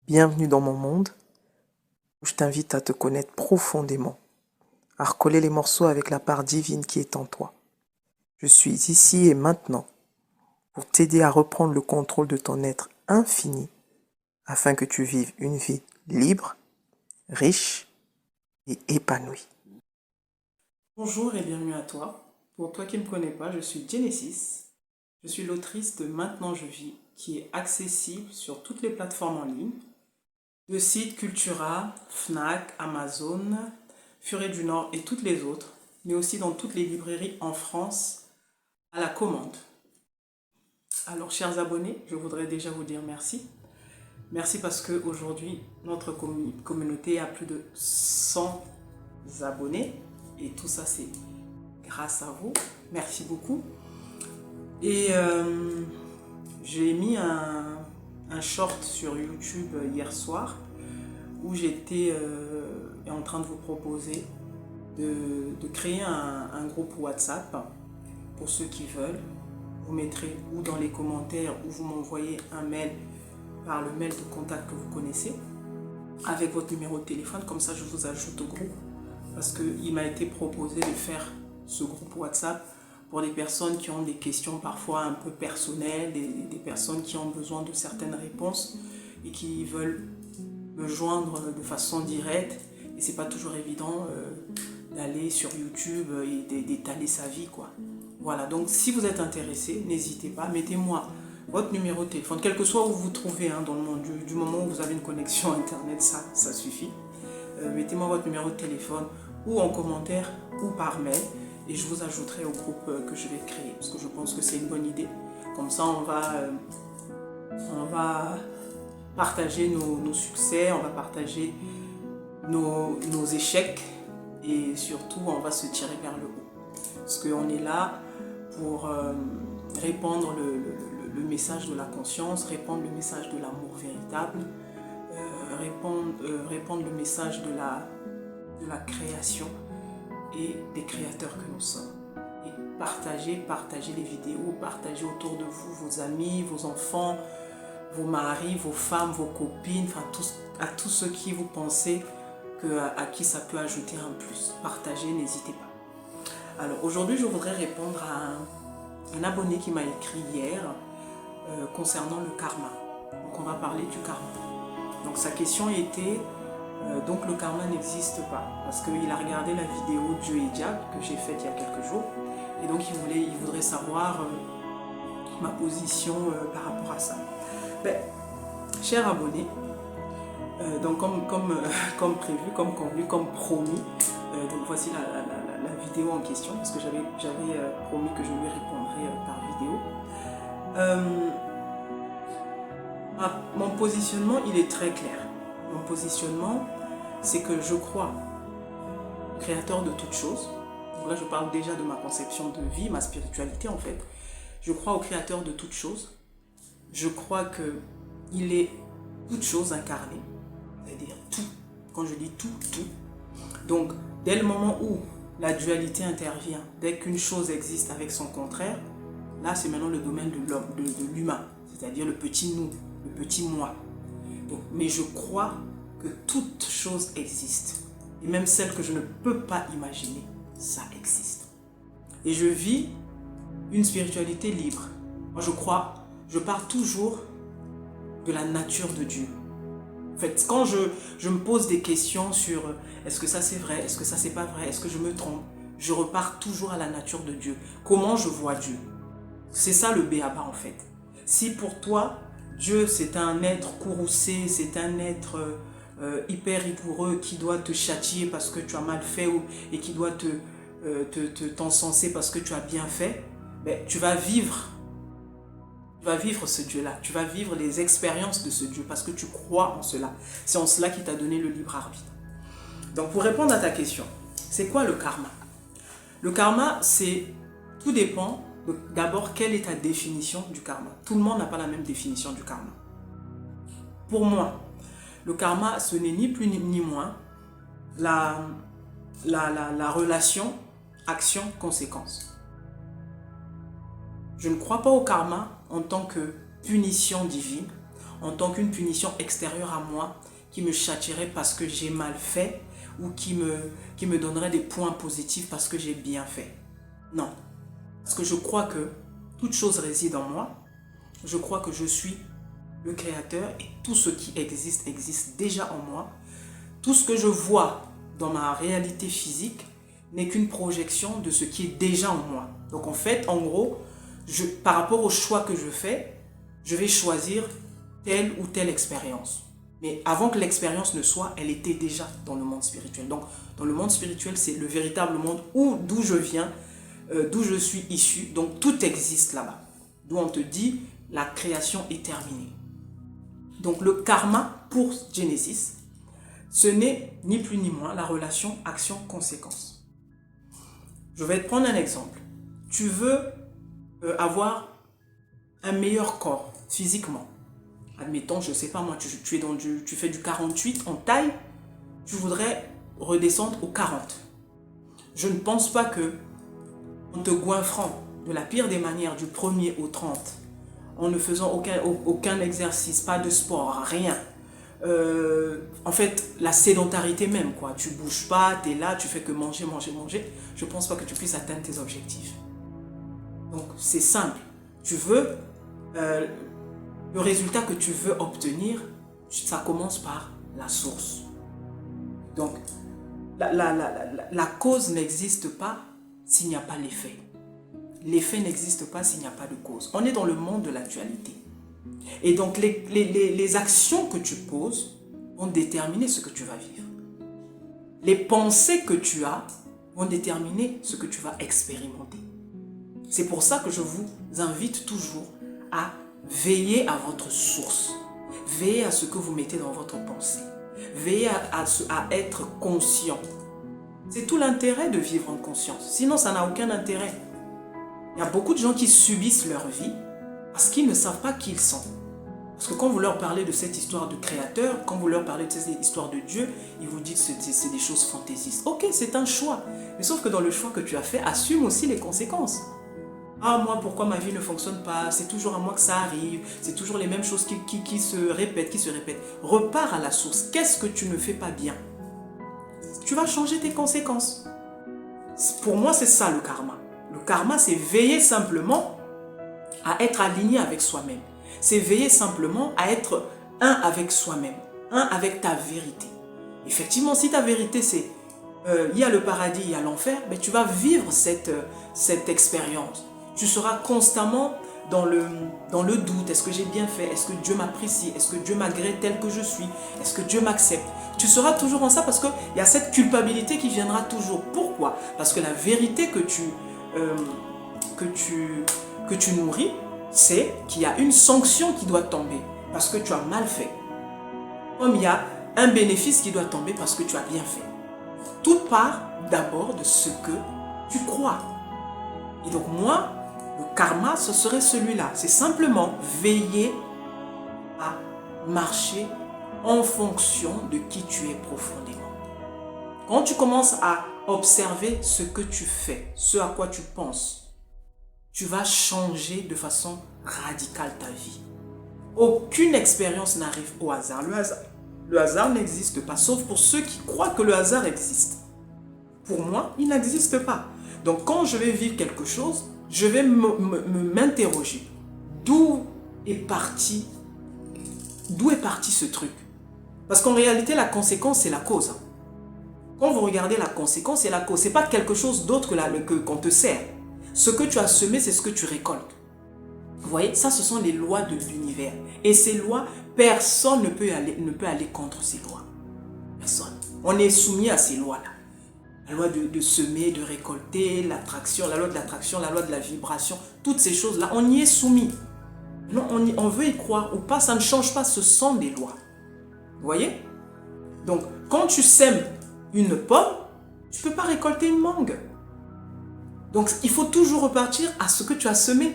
Bienvenue dans mon monde où je t'invite à te connaître profondément, à recoller les morceaux avec la part divine qui est en toi. Je suis ici et maintenant pour t'aider à reprendre le contrôle de ton être infini afin que tu vives une vie libre, riche et épanouie. Bonjour et bienvenue à toi. Pour toi qui ne me connais pas, je suis Genesis. Je suis l'autrice de Maintenant je vis, qui est accessible sur toutes les plateformes en ligne, le site Cultura, Fnac, Amazon, Furet du Nord et toutes les autres, mais aussi dans toutes les librairies en France à la commande. Alors chers abonnés, je voudrais déjà vous dire merci. Merci parce qu'aujourd'hui, notre communauté a plus de 100 abonnés et tout ça c'est grâce à vous. Merci beaucoup. Et j'ai mis un short sur YouTube hier soir où j'étais en train de vous proposer de créer un groupe WhatsApp pour ceux qui veulent. Vous mettrez ou dans les commentaires ou vous m'envoyez un mail par le mail de contact que vous connaissez avec votre numéro de téléphone, comme ça je vous ajoute au groupe parce qu'il m'a été proposé de faire ce groupe WhatsApp pour des personnes qui ont des questions parfois un peu personnelles, des personnes qui ont besoin de certaines réponses et qui veulent me joindre de façon directe. Et c'est pas toujours évident d'aller sur YouTube et d'étaler sa vie, quoi. Voilà, donc si vous êtes intéressé, n'hésitez pas, mettez-moi votre numéro de téléphone, quel que soit où vous vous trouvez dans le monde, du moment où vous avez une connexion internet, ça suffit. Mettez-moi votre numéro de téléphone ou en commentaire ou par mail et je vous ajouterai au groupe que je vais créer parce que je pense que c'est une bonne idée. Comme ça, on va partager nos succès, on va partager nos échecs et surtout, on va se tirer vers le haut. Parce qu'on est là pour répandre le message de la conscience, répandre le message de l'amour véritable, répandre le message de la création et des créateurs que nous sommes. Et partagez les vidéos, partagez autour de vous vos amis, vos enfants, vos maris, vos femmes, vos copines, enfin à tous ceux qui vous pensez à qui ça peut ajouter un plus. Partagez, n'hésitez pas. Alors aujourd'hui, je voudrais répondre à un abonné qui m'a écrit hier concernant le karma. Donc on va parler du karma. Donc sa question était donc le karma n'existe pas parce qu'il a regardé la vidéo Dieu et Diable que j'ai faite il y a quelques jours et donc il voudrait savoir ma position par rapport à ça. Ben, cher abonné, donc comme prévu, comme convenu, comme promis, donc voici la vidéo en question parce que j'avais promis que je lui répondrais par vidéo. Mon positionnement, il est très clair. Mon positionnement, c'est que je crois au créateur de toutes choses. Donc là, je parle déjà de ma conception de vie, ma spiritualité en fait. Je crois au créateur de toutes choses. Je crois qu'il est toute chose incarnée. C'est-à-dire tout. Quand je dis tout, tout. Donc, dès le moment où la dualité intervient, dès qu'une chose existe avec son contraire, là, c'est maintenant le domaine de l'homme, de l'humain. C'est-à-dire le petit nous, le petit moi. Donc, mais je crois que toute chose existe. Et même celle que je ne peux pas imaginer, ça existe. Et je vis une spiritualité libre. Moi, je pars toujours de la nature de Dieu. En fait, quand je me pose des questions sur est-ce que ça c'est vrai, est-ce que ça c'est pas vrai, est-ce que je me trompe, je repars toujours à la nature de Dieu. Comment je vois Dieu? C'est ça le b.a.-ba en fait. Si pour toi, Dieu c'est un être courroucé, c'est un être hyper rigoureux qui doit te châtier parce que tu as mal fait et qui doit t'encenser parce que tu as bien fait, ben, tu vas vivre ce Dieu-là, tu vas vivre les expériences de ce Dieu parce que tu crois en cela. C'est en cela qu'il t'a donné le libre arbitre. Donc pour répondre à ta question, c'est quoi le karma? Le karma, tout dépend d'abord quelle est ta définition du karma. Tout le monde n'a pas la même définition du karma. Pour moi, le karma, ce n'est ni plus ni moins la relation action-conséquence. Je ne crois pas au karma en tant que punition divine, en tant qu'une punition extérieure à moi qui me châtierait parce que j'ai mal fait ou qui me donnerait des points positifs parce que j'ai bien fait. Non. Parce que je crois que toute chose réside en moi. Je crois que je suis le créateur et tout ce qui existe existe déjà en moi. Tout ce que je vois dans ma réalité physique n'est qu'une projection de ce qui est déjà en moi. Donc en fait, en gros, par rapport au choix que je fais, je vais choisir telle ou telle expérience. Mais avant que l'expérience ne soit, elle était déjà dans le monde spirituel. Donc dans le monde spirituel, c'est le véritable monde d'où je viens, d'où je suis issu. Donc tout existe là-bas. D'où on te dit, la création est terminée. Donc le karma pour Genesis, ce n'est ni plus ni moins la relation action-conséquence. Je vais te prendre un exemple. Tu veux avoir un meilleur corps physiquement. Admettons, je ne sais pas moi, tu fais du 48 en taille, tu voudrais redescendre au 40. Je ne pense pas que en te goinfrant de la pire des manières du 1er au 30, en ne faisant aucun exercice, pas de sport, rien. En fait, la sédentarité même, quoi. Tu bouges pas, tu es là, tu fais que manger. Je ne pense pas que tu puisses atteindre tes objectifs. Donc, c'est simple. Tu veux, le résultat que tu veux obtenir, ça commence par la source. Donc, la cause n'existe pas s'il n'y a pas l'effet. L'effet n'existe pas s'il n'y a pas de cause. On est dans le monde de l'actualité. Et donc, les actions que tu poses vont déterminer ce que tu vas vivre. Les pensées que tu as vont déterminer ce que tu vas expérimenter. C'est pour ça que je vous invite toujours à veiller à votre source. Veillez à ce que vous mettez dans votre pensée. Veillez à être conscient. C'est tout l'intérêt de vivre en conscience. Sinon, ça n'a aucun intérêt. Il y a beaucoup de gens qui subissent leur vie parce qu'ils ne savent pas qui ils sont. Parce que quand vous leur parlez de cette histoire de créateur, quand vous leur parlez de cette histoire de Dieu, ils vous disent que c'est des choses fantaisistes. Ok, c'est un choix. Mais sauf que dans le choix que tu as fait, assume aussi les conséquences. Ah, moi, pourquoi ma vie ne fonctionne pas? C'est toujours à moi que ça arrive. C'est toujours les mêmes choses qui se répètent, Repars à la source. Qu'est-ce que tu ne fais pas bien? Tu vas changer tes conséquences. Pour moi, c'est ça le karma. Le karma, c'est veiller simplement à être aligné avec soi-même. C'est veiller simplement à être un avec soi-même, un avec ta vérité. Effectivement, si ta vérité, c'est il y a le paradis, il y a l'enfer, mais tu vas vivre cette expérience. Tu seras constamment dans le doute. Est-ce que j'ai bien fait? Est-ce que Dieu m'apprécie? Est-ce que Dieu m'agrée tel que je suis? Est-ce que Dieu m'accepte? Tu seras toujours en ça parce qu'il y a cette culpabilité qui viendra toujours. Pourquoi? Parce que la vérité que tu nourris, c'est qu'il y a une sanction qui doit tomber parce que tu as mal fait. Comme il y a un bénéfice qui doit tomber parce que tu as bien fait. Tout part d'abord de ce que tu crois. Et donc moi, le karma, ce serait celui-là. C'est simplement veiller à marcher en fonction de qui tu es profondément. Quand tu commences à observer ce que tu fais, ce à quoi tu penses, tu vas changer de façon radicale ta vie. Aucune expérience n'arrive au hasard. Le hasard n'existe pas, sauf pour ceux qui croient que le hasard existe. Pour moi, il n'existe pas. Donc quand je vais vivre quelque chose, je vais m'interroger. D'où est parti ce truc? Parce qu'en réalité, la conséquence, c'est la cause. Quand vous regardez la conséquence, c'est la cause. Ce n'est pas quelque chose d'autre qu'on te sert. Ce que tu as semé, c'est ce que tu récoltes. Vous voyez, ça, ce sont les lois de l'univers. Et ces lois, personne ne peut aller contre ces lois. Personne. On est soumis à ces lois-là. La loi de semer, de récolter, l'attraction, la loi de l'attraction, la loi de la vibration, toutes ces choses-là, on y est soumis. Non, on veut y croire ou pas, ça ne change pas, ce sont des lois. Vous voyez? Donc, quand tu sèmes une pomme, tu ne peux pas récolter une mangue. Donc, il faut toujours repartir à ce que tu as semé.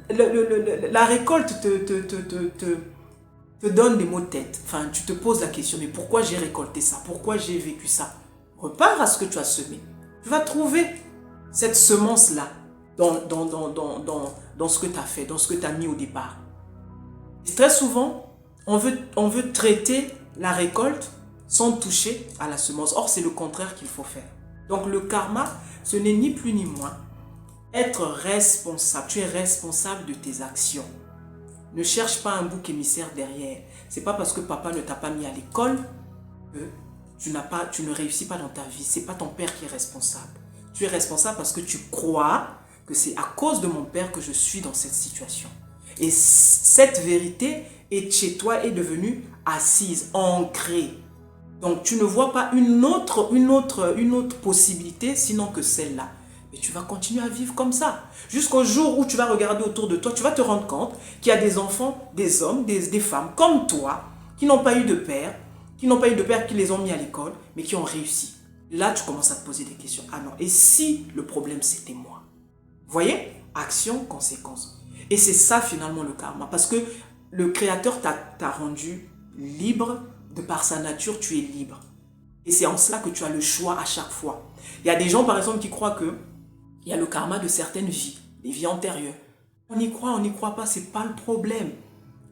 La récolte te donne des maux de tête. Enfin, tu te poses la question, mais pourquoi j'ai récolté ça? Pourquoi j'ai vécu ça? Repars à ce que tu as semé. Tu vas trouver cette semence-là dans ce que tu as fait, dans ce que tu as mis au départ. Et très souvent, On veut traiter la récolte sans toucher à la semence. Or, c'est le contraire qu'il faut faire. Donc, le karma, ce n'est ni plus ni moins être responsable. Tu es responsable de tes actions. Ne cherche pas un bouc émissaire derrière. C'est pas parce que papa ne t'a pas mis à l'école que tu ne réussis pas dans ta vie. C'est pas ton père qui est responsable. Tu es responsable parce que tu crois que c'est à cause de mon père que je suis dans cette situation. Et cette vérité est chez toi, est devenue assise, ancrée. Donc tu ne vois pas une autre possibilité sinon que celle-là. Et tu vas continuer à vivre comme ça. Jusqu'au jour où tu vas regarder autour de toi, tu vas te rendre compte qu'il y a des enfants, des hommes, des femmes comme toi, qui n'ont pas eu de père, qui les ont mis à l'école, mais qui ont réussi. Là, tu commences à te poser des questions. Ah non, et si le problème c'était moi? Vous voyez? Action, conséquence. Et c'est ça finalement le karma. Parce que le Créateur t'a rendu libre, de par sa nature, tu es libre. Et c'est en cela que tu as le choix à chaque fois. Il y a des gens par exemple qui croient que il y a le karma de certaines vies, des vies antérieures. On y croit, on n'y croit pas, c'est pas le problème.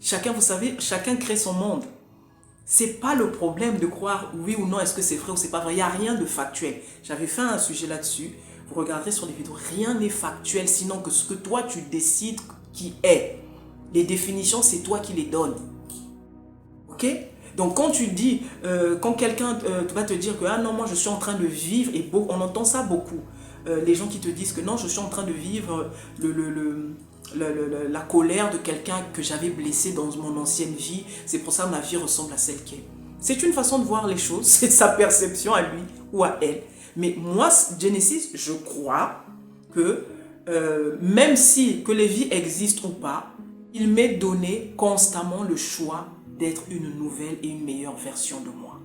Chacun, vous savez, chacun crée son monde. C'est pas le problème de croire oui ou non, est-ce que c'est vrai ou c'est pas vrai. Il n'y a rien de factuel. J'avais fait un sujet là-dessus. Vous regarderez sur les vidéos, rien n'est factuel, sinon que ce que toi tu décides qui est. Les définitions, c'est toi qui les donnes. Ok? Donc quand tu dis, quand quelqu'un va te dire que ah non, moi je suis en train de vivre, et on entend ça beaucoup. Les gens qui te disent que non, je suis en train de vivre la colère de quelqu'un que j'avais blessé dans mon ancienne vie, c'est pour ça que ma vie ressemble à celle qu'elle est. C'est une façon de voir les choses, c'est sa perception à lui ou à elle. Mais moi, Genesis, je crois que même si que les vies existent ou pas, il m'est donné constamment le choix d'être une nouvelle et une meilleure version de moi.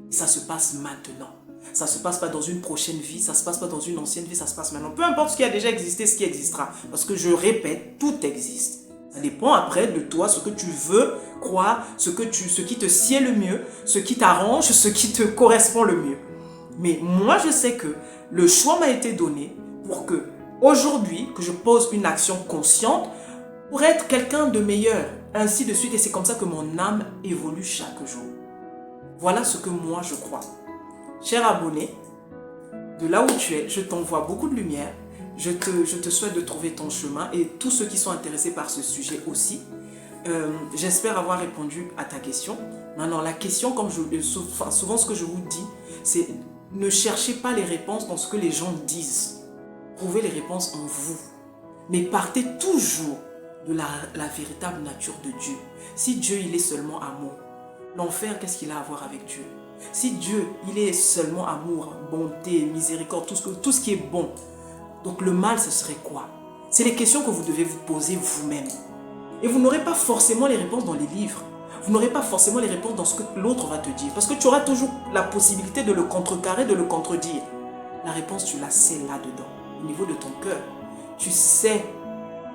Et ça se passe maintenant. Ça ne se passe pas dans une prochaine vie, ça ne se passe pas dans une ancienne vie, ça se passe maintenant. Peu importe ce qui a déjà existé, ce qui existera. Parce que je répète, tout existe. Ça dépend après de toi, ce que tu veux croire, ce qui te sied le mieux, ce qui t'arrange, ce qui te correspond le mieux. Mais moi, je sais que le choix m'a été donné pour que, aujourd'hui, que je pose une action consciente pour être quelqu'un de meilleur, ainsi de suite. Et c'est comme ça que mon âme évolue chaque jour. Voilà ce que moi, je crois. Cher abonné, de là où tu es, je t'envoie beaucoup de lumière. Je te souhaite de trouver ton chemin et tous ceux qui sont intéressés par ce sujet aussi. J'espère avoir répondu à ta question. Maintenant, la question, comme souvent ce que je vous dis, c'est ne cherchez pas les réponses dans ce que les gens disent. Trouvez les réponses en vous. Mais partez toujours de la véritable nature de Dieu. Si Dieu, il est seulement amour, l'enfer, qu'est-ce qu'il a à voir avec Dieu? Si Dieu, il est seulement amour, bonté, miséricorde, tout ce qui est bon, donc le mal, ce serait quoi? C'est les questions que vous devez vous poser vous-même. Et vous n'aurez pas forcément les réponses dans les livres. Vous n'aurez pas forcément les réponses dans ce que l'autre va te dire. Parce que tu auras toujours la possibilité de le contrecarrer, de le contredire. La réponse, tu la sais là-dedans, au niveau de ton cœur. Tu sais,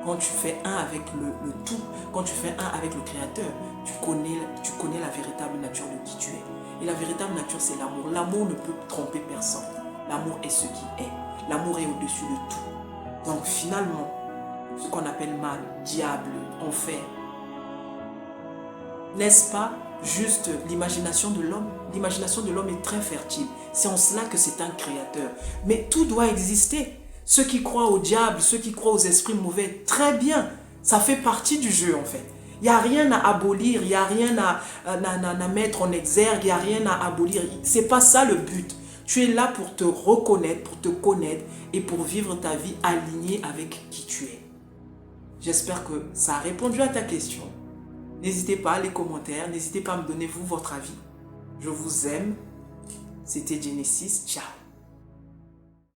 quand tu fais un avec le tout, quand tu fais un avec le Créateur, tu connais la véritable nature de qui tu es. Et la véritable nature, c'est l'amour. L'amour ne peut tromper personne. L'amour est ce qui est. L'amour est au-dessus de tout. Donc finalement, ce qu'on appelle mal, diable, enfer, n'est-ce pas juste l'imagination de l'homme? L'imagination de l'homme est très fertile. C'est en cela que c'est un créateur. Mais tout doit exister. Ceux qui croient au diable, ceux qui croient aux esprits mauvais, très bien. Ça fait partie du jeu en fait. Il n'y a rien à abolir, il n'y a rien à mettre en exergue, il n'y a rien à abolir. Ce n'est pas ça le but. Tu es là pour te reconnaître, pour te connaître et pour vivre ta vie alignée avec qui tu es. J'espère que ça a répondu à ta question. N'hésitez pas à les commentaires, n'hésitez pas à me donner vous votre avis. Je vous aime. C'était Genesis. Ciao.